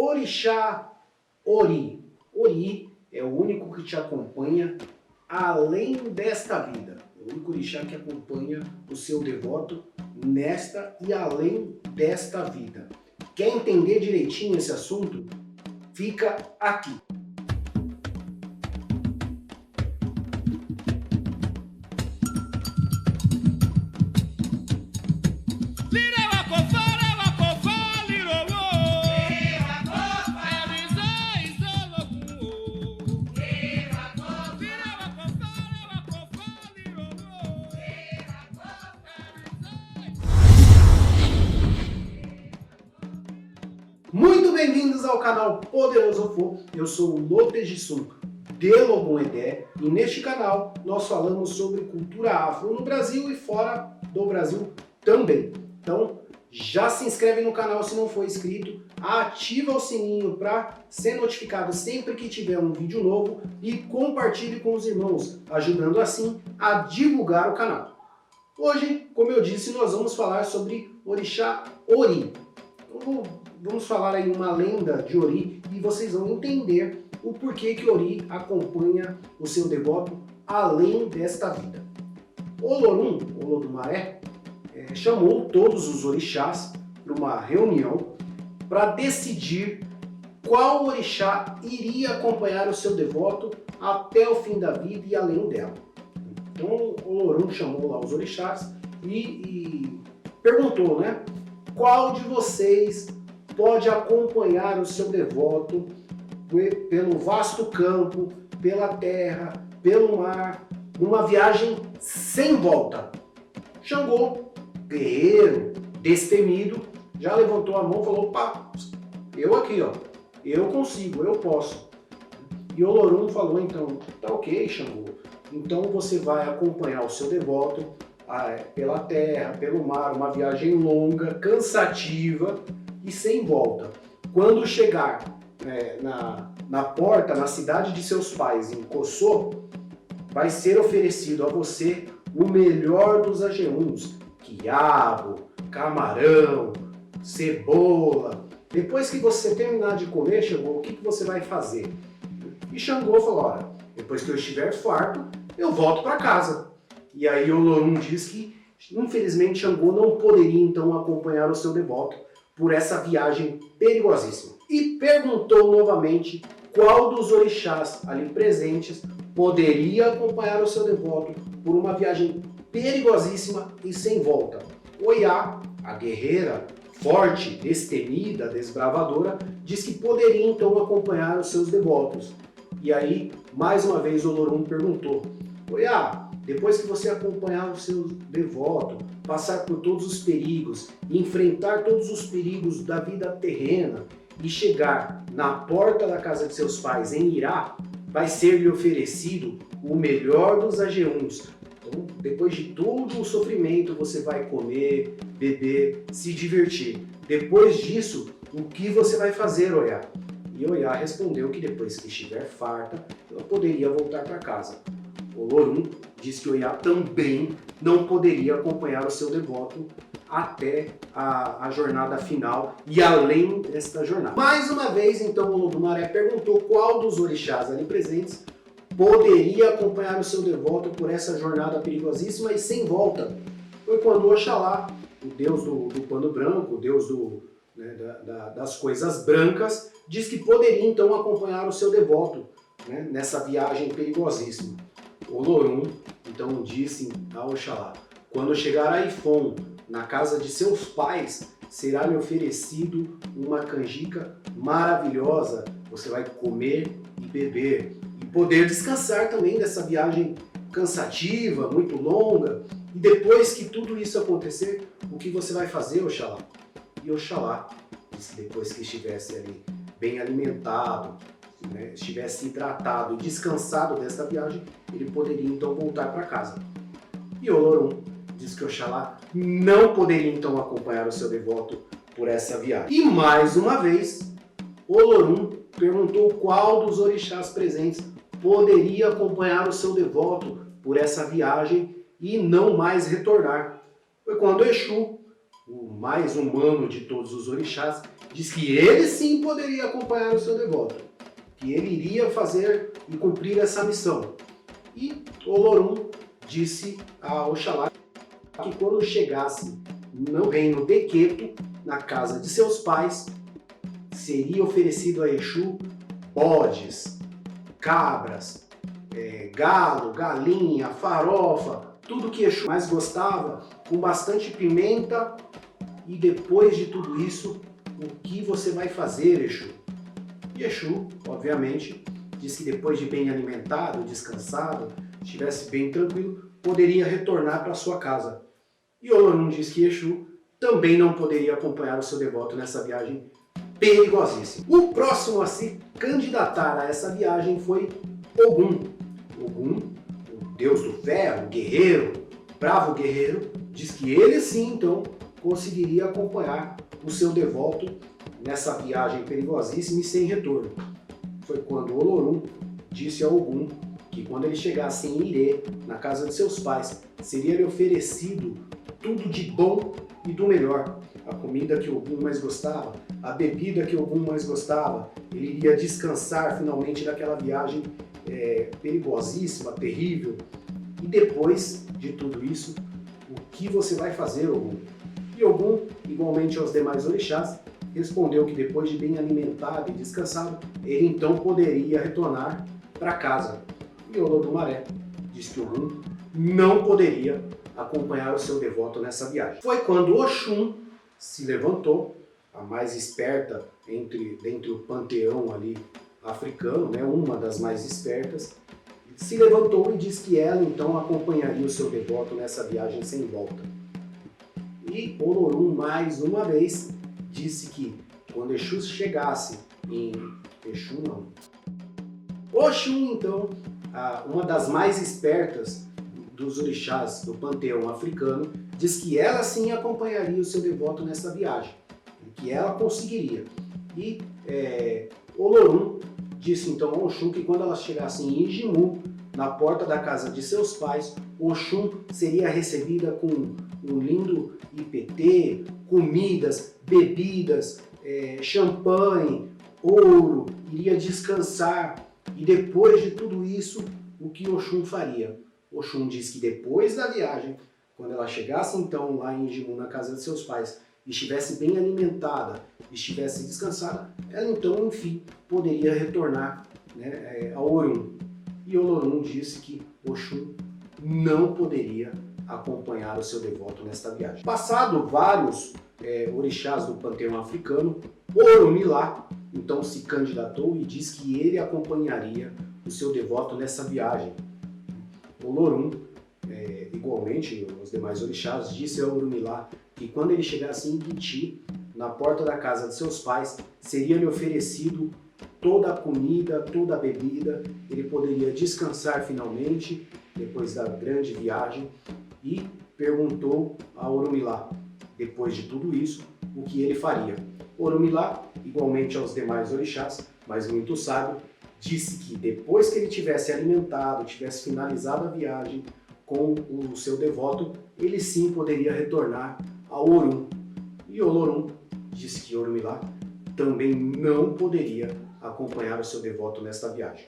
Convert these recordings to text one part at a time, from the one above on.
Orixá Ori. Ori é o único que te acompanha além desta vida. É o único orixá que acompanha o seu devoto nesta e além desta vida. Quer entender direitinho esse assunto? Fica aqui. Muito bem-vindos ao canal Poderoso Ofô. Eu sou o Lotejisum de Logon Edé e neste canal nós falamos sobre cultura afro no Brasil e fora do Brasil também. Então já se inscreve no canal se não for inscrito, ativa o sininho para ser notificado sempre que tiver um vídeo novo e compartilhe com os irmãos, ajudando assim a divulgar o canal. Hoje, como eu disse, nós vamos falar sobre Orixá Ori. Vamos falar aí uma lenda de Ori e vocês vão entender o porquê que Ori acompanha o seu devoto além desta vida. Olorum, Olodumaré, chamou todos os orixás para uma reunião para decidir qual orixá iria acompanhar o seu devoto até o fim da vida e além dela. Então Olorum chamou lá os orixás e perguntou, né? Qual de vocês pode acompanhar o seu devoto pelo vasto campo, pela terra, pelo mar, numa viagem sem volta? Xangô, guerreiro, destemido, já levantou a mão e falou: opa, eu aqui, ó, eu consigo, eu posso. E Olorum falou: então, tá ok, Xangô, então você vai acompanhar o seu devoto pela terra, pelo mar, uma viagem longa, cansativa e sem volta. Quando chegar na porta, na cidade de seus pais, em Cossô, vai ser oferecido a você o melhor dos ageuns: quiabo, camarão, cebola. Depois que você terminar de comer, Xangô, o que você vai fazer? E Xangô falou: olha, depois que eu estiver farto, eu volto para casa. E aí Olorum diz que, infelizmente, Xangô não poderia então acompanhar o seu devoto por essa viagem perigosíssima. E perguntou novamente qual dos orixás ali presentes poderia acompanhar o seu devoto por uma viagem perigosíssima e sem volta. Oiá, a guerreira, forte, destemida, desbravadora, diz que poderia então acompanhar os seus devotos. E aí, mais uma vez, Olorum perguntou: Oiá, depois que você acompanhar o seu devoto, passar por todos os perigos, enfrentar todos os perigos da vida terrena e chegar na porta da casa de seus pais em Irá, vai ser-lhe oferecido o melhor dos ageuns. Então, depois de todo o sofrimento, você vai comer, beber, se divertir. Depois disso, o que você vai fazer, Oiá? E Oiá respondeu que depois que estiver farta, ela poderia voltar para casa. Olorum diz que Oiá também não poderia acompanhar o seu devoto até a jornada final e além desta jornada. Mais uma vez, então, Olodumaré perguntou qual dos orixás ali presentes poderia acompanhar o seu devoto por essa jornada perigosíssima e sem volta. Foi quando Oxalá, o deus do pano branco, o deus das coisas brancas, diz que poderia então acompanhar o seu devoto, né, nessa viagem perigosíssima. Olorum então disse a Oxalá: quando chegar a Ifon, na casa de seus pais, será-lhe oferecido uma canjica maravilhosa. Você vai comer e beber e poder descansar também dessa viagem cansativa, muito longa. E depois que tudo isso acontecer, o que você vai fazer, Oxalá? E Oxalá disse que depois que estivesse ali bem alimentado, né, estivesse hidratado e descansado desta viagem, ele poderia então voltar para casa. E Olorum diz que Oxalá não poderia então acompanhar o seu devoto por essa viagem. E mais uma vez, Olorum perguntou qual dos orixás presentes poderia acompanhar o seu devoto por essa viagem e não mais retornar. Foi quando Exu, o mais humano de todos os orixás, diz que ele sim poderia acompanhar o seu devoto, que ele iria fazer e cumprir essa missão. E Olorum disse a Oxalá que quando chegasse no reino de Queto, na casa de seus pais, seria oferecido a Exu bodes, cabras, galo, galinha, farofa, tudo que Exu mais gostava, com bastante pimenta. E depois de tudo isso, o que você vai fazer, Exu? E Exu, obviamente, disse que depois de bem alimentado, descansado, estivesse bem tranquilo, poderia retornar para sua casa. E Olorum disse que Exu também não poderia acompanhar o seu devoto nessa viagem perigosíssima. O próximo a se candidatar a essa viagem foi Ogum. Ogum, o deus do ferro, o guerreiro, bravo guerreiro, diz que ele sim, então, conseguiria acompanhar o seu devoto nessa viagem perigosíssima e sem retorno. Foi quando Olorum disse a Ogum que quando ele chegasse em Irê, na casa de seus pais, seria-lhe oferecido tudo de bom e do melhor. A comida que Ogum mais gostava, a bebida que Ogum mais gostava. Ele iria descansar finalmente daquela viagem perigosíssima, terrível. E depois de tudo isso, o que você vai fazer, Ogum? E Ogum, igualmente aos demais orixás, respondeu que depois de bem alimentado e descansado, ele então poderia retornar para casa. E Olodumaré disse que Ogum não poderia acompanhar o seu devoto nessa viagem. Foi quando Oxum se levantou, a mais esperta dentre o panteão ali africano, né, uma das mais espertas, se levantou e disse que ela então acompanharia o seu devoto nessa viagem sem volta. E Olorum, mais uma vez, disse que quando Exu chegasse em... Exu não. Oxum, então, uma das mais espertas dos orixás do panteão africano, diz que ela sim acompanharia o seu devoto nessa viagem, que ela conseguiria. E Olorum disse então a Oxum que quando ela chegasse em Ijimu, na porta da casa de seus pais, Oxum seria recebida com um lindo IPT, comidas, bebidas, champanhe, ouro, iria descansar. E depois de tudo isso, o que Oxum faria? Oxum diz que depois da viagem, quando ela chegasse então lá em Ijimu, na casa de seus pais, estivesse bem alimentada, estivesse descansada, ela então, enfim, poderia retornar, né, ao Orum. E Olorum disse que Oxum não poderia acompanhar o seu devoto nesta viagem. Passado vários orixás do panteão africano, Orumilá então se candidatou e diz que ele acompanharia o seu devoto nessa viagem. Olorum, igualmente os demais orixás, disse a Orumilá que quando ele chegasse em Kiti, na porta da casa de seus pais, seria-lhe oferecido toda a comida, toda a bebida, ele poderia descansar finalmente, depois da grande viagem, e perguntou a Orumilá, depois de tudo isso, o que ele faria. Orumilá, igualmente aos demais orixás, mas muito sábio, disse que depois que ele tivesse alimentado, tivesse finalizado a viagem com o seu devoto, ele sim poderia retornar ao Orum. E Olorum disse que Orumilá também não poderia acompanhar o seu devoto nesta viagem.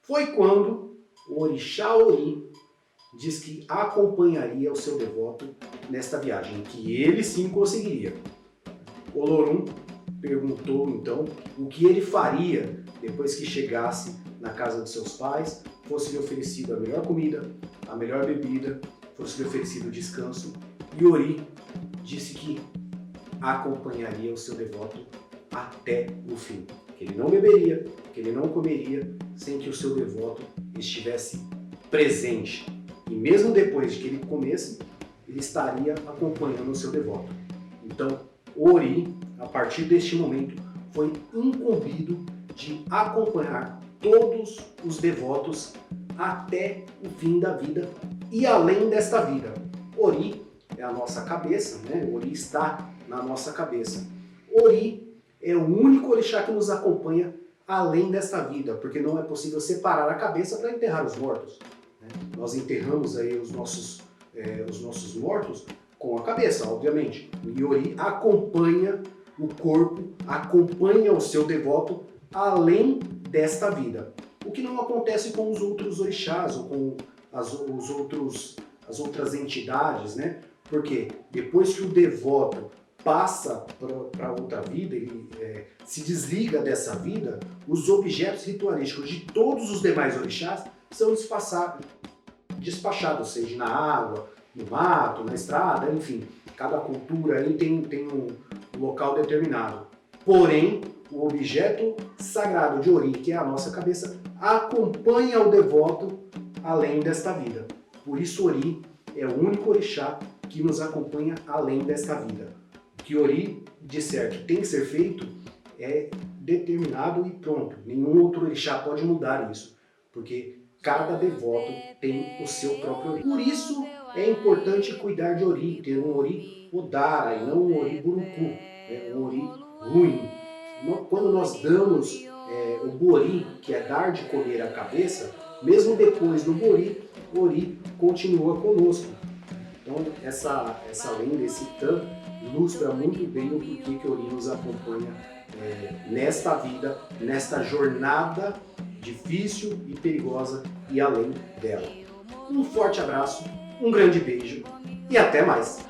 Foi quando o orixá Ori diz que acompanharia o seu devoto nesta viagem, que ele sim conseguiria. Olorum perguntou então o que ele faria depois que chegasse na casa de seus pais, fosse-lhe oferecido a melhor comida, a melhor bebida, fosse-lhe oferecido descanso, e Ori disse que acompanharia o seu devoto até o fim, que ele não beberia, que ele não comeria sem que o seu devoto estivesse presente. E mesmo depois de que ele comesse, ele estaria acompanhando o seu devoto. Então, Ori, a partir deste momento, foi incumbido de acompanhar todos os devotos até o fim da vida e além desta vida. Ori é a nossa cabeça, né? Ori está na nossa cabeça. Ori é o único orixá que nos acompanha além desta vida, porque não é possível separar a cabeça para enterrar os mortos. Nós enterramos aí os nossos mortos com a cabeça, obviamente. O Ori acompanha o corpo, acompanha o seu devoto além desta vida. O que não acontece com os outros orixás ou com as outras entidades, né? Porque depois que o devoto passa para outra vida, ele se desliga dessa vida, os objetos ritualísticos de todos os demais orixás são despachados, seja na água, no mato, na estrada, enfim. Cada cultura aí tem um local determinado. Porém, o objeto sagrado de Ori, que é a nossa cabeça, acompanha o devoto além desta vida. Por isso Ori é o único orixá que nos acompanha além desta vida. O que Ori disser que tem que ser feito é determinado e pronto. Nenhum outro orixá pode mudar isso, porque cada devoto tem o seu próprio Ori. Por isso é importante cuidar de Ori, ter um Ori Odara e não um Ori Buruku, um Ori ruim. Quando nós damos o Bori, que é dar de comer a cabeça, mesmo depois do Bori, o Ori continua conosco. Então essa lenda, esse Tan, ilustra muito bem o porquê que o Ori nos acompanha nesta vida, nesta jornada difícil e perigosa e além dela. Um forte abraço, um grande beijo e até mais!